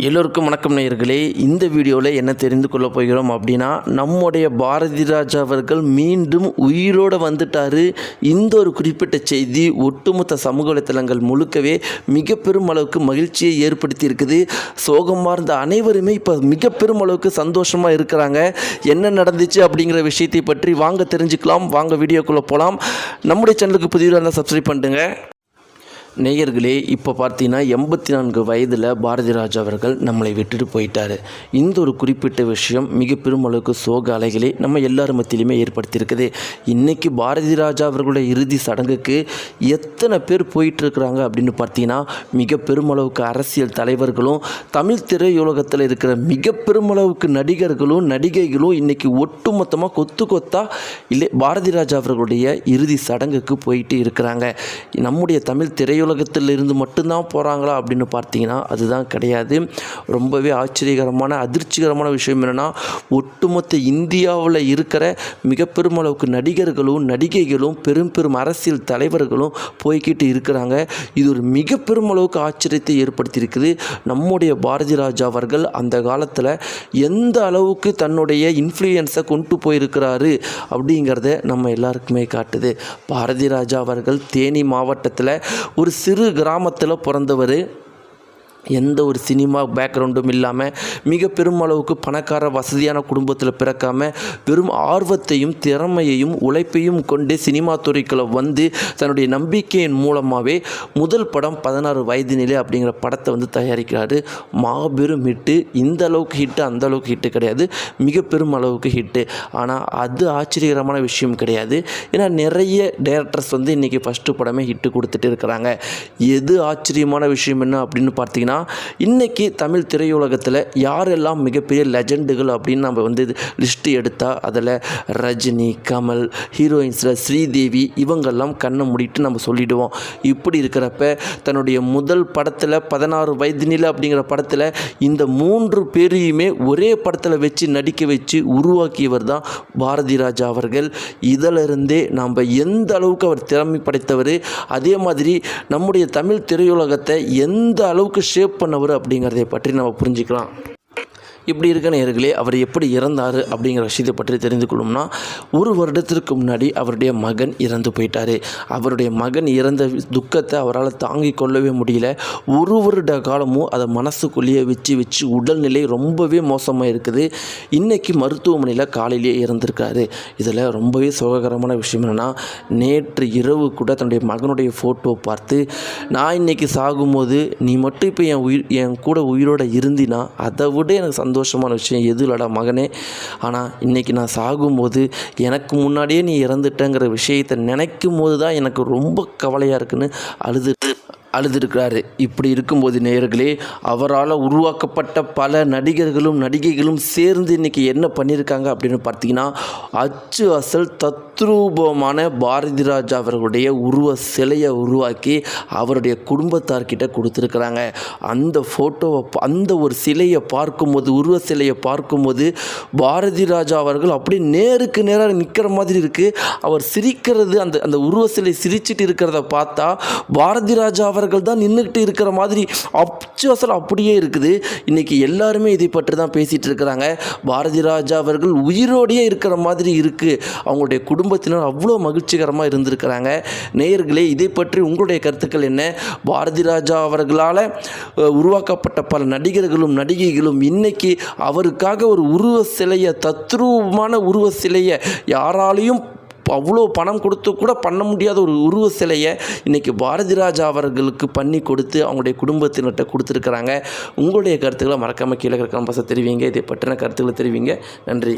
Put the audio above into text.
எல்லோருக்கும் வணக்கம் நேயர்களே. இந்த வீடியோவில் என்ன தெரிந்து கொள்ள போகிறோம் அப்படின்னா, நம்முடைய பாரதி ராஜா அவர்கள் மீண்டும் உயிரோடு வந்துட்டார். இந்த ஒரு குறிப்பிட்ட செய்தி ஒட்டுமொத்த சமூக வலைத்தளங்கள் முழுக்கவே மிக பெரும் அளவுக்கு மகிழ்ச்சியை ஏற்படுத்தி இருக்குது. சோகமாக இருந்த அனைவருமே இப்போ மிக பெரும் அளவுக்கு சந்தோஷமாக இருக்கிறாங்க. என்ன நடந்துச்சு அப்படிங்கிற விஷயத்தை பற்றி வாங்க தெரிஞ்சுக்கலாம். வாங்க வீடியோக்குள்ளே போகலாம். நம்முடைய சேனலுக்கு புதியதாக இருந்தால் சப்ஸ்கிரைப் பண்ணுங்க. நேயர்களே, இப்போ பார்த்தீங்கன்னா 84 வயதில் பாரதி ராஜா அவர்கள் நம்மளை விட்டுட்டு போயிட்டார். இந்த ஒரு குறிப்பிட்ட விஷயம் மிக பெரும் அளவுக்கு சோக அலைகளை நம்ம எல்லார் மத்தியிலுமே ஏற்படுத்தியிருக்குது. இன்றைக்கி பாரதி ராஜா அவர்களுடைய இறுதி சடங்குக்கு எத்தனை பேர் போயிட்டுருக்குறாங்க அப்படின்னு பார்த்தீங்கன்னா, மிக பெருமளவுக்கு அரசியல் தலைவர்களும் தமிழ் திரையுலகத்தில் இருக்கிற மிக பெருமளவுக்கு நடிகர்களும் நடிகைகளும் இன்றைக்கி ஒட்டுமொத்தமாக கொத்தா இல்லை பாரதி ராஜா அவர்களுடைய இறுதி சடங்குக்கு போயிட்டு இருக்கிறாங்க. நம்முடைய தமிழ் திரையுலகத்தில் இருந்து மட்டும்தான் போகிறாங்களா அப்படின்னு பார்த்தீங்கன்னா அதுதான் கிடையாது. ரொம்பவே ஆச்சரியகரமான அதிர்ச்சிகரமான விஷயம் என்னென்னா, ஒட்டுமொத்த இந்தியாவில் இருக்கிற மிக பெருமளவுக்கு நடிகர்களும் நடிகைகளும் பெரும் அரசியல் தலைவர்களும் போய்கிட்டு இருக்கிறாங்க. இது ஒரு மிக பெருமளவுக்கு ஆச்சரியத்தை ஏற்படுத்தியிருக்குது. நம்முடைய பாரதி ராஜா அவர்கள் அந்த காலத்தில் எந்த அளவுக்கு தன்னுடைய இன்ஃப்ளூயன்ஸை கொண்டு போயிருக்கிறாரு அப்படிங்கிறத நம்ம எல்லாருக்குமே காட்டுது. பாரதி ராஜா அவர்கள் தேனி மாவட்டத்தில் ஒரு சிறு கிராமத்தில் பிறந்தவர். எந்த ஒரு சினிமா பேக்ரவுண்டும் இல்லாமல் மிக பெருமளவுக்கு பணக்கார வசதியான குடும்பத்தில் பிறக்காமல் வெறும் ஆர்வத்தையும் திறமையையும் உழைப்பையும் கொண்டு சினிமா துறைக்குள்ள வந்து தன்னுடைய நம்பிக்கையின் மூலமாகவே முதல் படம் 16 வயது நிலை அப்படிங்கிற படத்தை தயாரிக்கிறாரு. மாபெரும் ஹிட்டு. இந்த அளவுக்கு ஹிட்டு அந்த அளவுக்கு ஹிட்டு கிடையாது, மிக பெரும் அளவுக்கு ஹிட்டு. ஆனால் அது ஆச்சரியகரமான விஷயம் கிடையாது. ஏன்னா நிறைய டைரக்டர்ஸ் இன்றைக்கி ஃபஸ்ட்டு படமே ஹிட்டு கொடுத்துட்டு இருக்கிறாங்க. எது ஆச்சரியமான விஷயம் என்ன அப்படின்னு பார்த்தீங்கன்னா, இன்றைக்கி தமிழ் திரையுலகத்தில் யாரெல்லாம் மிகப்பெரிய லெஜண்டுகள் அப்படின்னு நம்ம லிஸ்ட்டு எடுத்தால் அதில் ரஜினி, கமல், ஹீரோயின்ஸில் ஸ்ரீதேவி இவங்கெல்லாம் கண்ணை மூடிட்டு நம்ம சொல்லிவிடுவோம். இப்படி இருக்கிறப்ப தன்னுடைய முதல் படத்தில் 16 வயது நிலை அப்படிங்கிற படத்தில் இந்த 3 பேரையுமே ஒரே படத்தில் வச்சு நடிக்க வச்சு உருவாக்கியவர் தான் பாரதி ராஜா அவர்கள். இதிலிருந்தே நாம் எந்த அளவுக்கு அவர் திறமை படைத்தவர், அதே மாதிரி நம்முடைய தமிழ் திரையுலகத்தை எந்த அளவுக்கு ஷேப் பண்ணவர் அப்படிங்கிறதை பற்றி நம்ம புரிஞ்சுக்கலாம். இப்படி இருக்க நேயர்களே, அவர் எப்படி இறந்தார் அப்படிங்கிற விஷயத்தை பற்றி தெரிந்து கொள்ளணும்னா, ஒரு வருடத்திற்கு முன்னாடி அவருடைய மகன் இறந்து போயிட்டார். அவருடைய மகன் இறந்த துக்கத்தை அவரால் தாங்கிக் கொள்ளவே முடியல. ஒரு வருட காலமும் அதை மனசுக்குள்ளேயே வச்சு உடல்நிலை ரொம்பவே மோசமாக இருக்குது. இன்றைக்கி மருத்துவமனையில் காலையிலேயே இறந்துருக்காரு. இதில் ரொம்பவே சோககரமான விஷயம் என்னென்னா, நேற்று இரவு கூட தன்னுடைய மகனுடைய ஃபோட்டோ பார்த்து, நான் இன்றைக்கி சாகும்போது நீ மட்டும் இப்போ என் கூட உயிரோடு இருந்தினா அதை விட எனக்கு சந்தோஷமான விஷயம் எது இல்லடா மகனே. ஆனால் இன்றைக்கி நான் சாகும்போது எனக்கு முன்னாடியே நீ இறந்துட்டேங்கிற விஷயத்தை நினைக்கும் போது தான் எனக்கு ரொம்ப கவலையாக இருக்குன்னு அழுதுருக்கிறாரு. இப்படி இருக்கும்போது நேயர்களே, அவரால் உருவாக்கப்பட்ட பல நடிகர்களும் நடிகைகளும் சேர்ந்து இன்றைக்கி என்ன பண்ணியிருக்காங்க அப்படின்னு பார்த்தீங்கன்னா, அச்சு அசல் தத்ரூபமான பாரதி ராஜா அவர்களுடைய உருவ சிலையை உருவாக்கி அவருடைய குடும்பத்தார்கிட்ட கொடுத்துருக்குறாங்க. அந்த ஃபோட்டோவை அந்த ஒரு சிலையை பார்க்கும்போது, உருவ சிலையை பார்க்கும்போது பாரதி ராஜா அவர்கள் அப்படியே நேருக்கு நேராக நிற்கிற மாதிரி இருக்குது. அவர் சிரிக்கிறது, அந்த உருவ சிலை சிரிச்சிட்டு இருக்கிறத பார்த்தா பாரதி ராஜா அவர்கள் தான் நின்றுக்கிட்டு இருக்கிற மாதிரி அச்சு அசல் அப்படியே இருக்குது. இன்றைக்கி எல்லாருமே இதை பற்றி தான் பேசிகிட்டு இருக்கிறாங்க. பாரதி ராஜா அவர்கள் உயிரோடையே இருக்கிற மாதிரி இருக்குது. அவங்களுடைய குடும்பத்தினர் அவ்வளோ மகிழ்ச்சிகரமாக இருந்திருக்கிறாங்க. நேயர்களே, இதை பற்றி உங்களுடைய கருத்துக்கள் என்ன? பாரதி ராஜா அவர்களால் உருவாக்கப்பட்ட பல நடிகர்களும் நடிகைகளும் இன்றைக்கி அவருக்காக ஒரு உருவ சிலையை, தத்ரூபமான உருவ சிலையை, யாராலையும் அவ்வளோ பணம் கொடுத்து கூட பண்ண முடியாத ஒரு உருவ சிலையை இன்றைக்கி பாரதி ராஜா அவர்களுக்கு பண்ணி கொடுத்து அவங்களுடைய குடும்பத்தினர்கிட்ட கொடுத்துருக்குறாங்க. உங்களுடைய கருத்துக்களை மறக்காமல் கீழே இருக்கிற தெரிவிங்க. இதை பற்றின கருத்துக்களை தெரிவிங்க. நன்றி.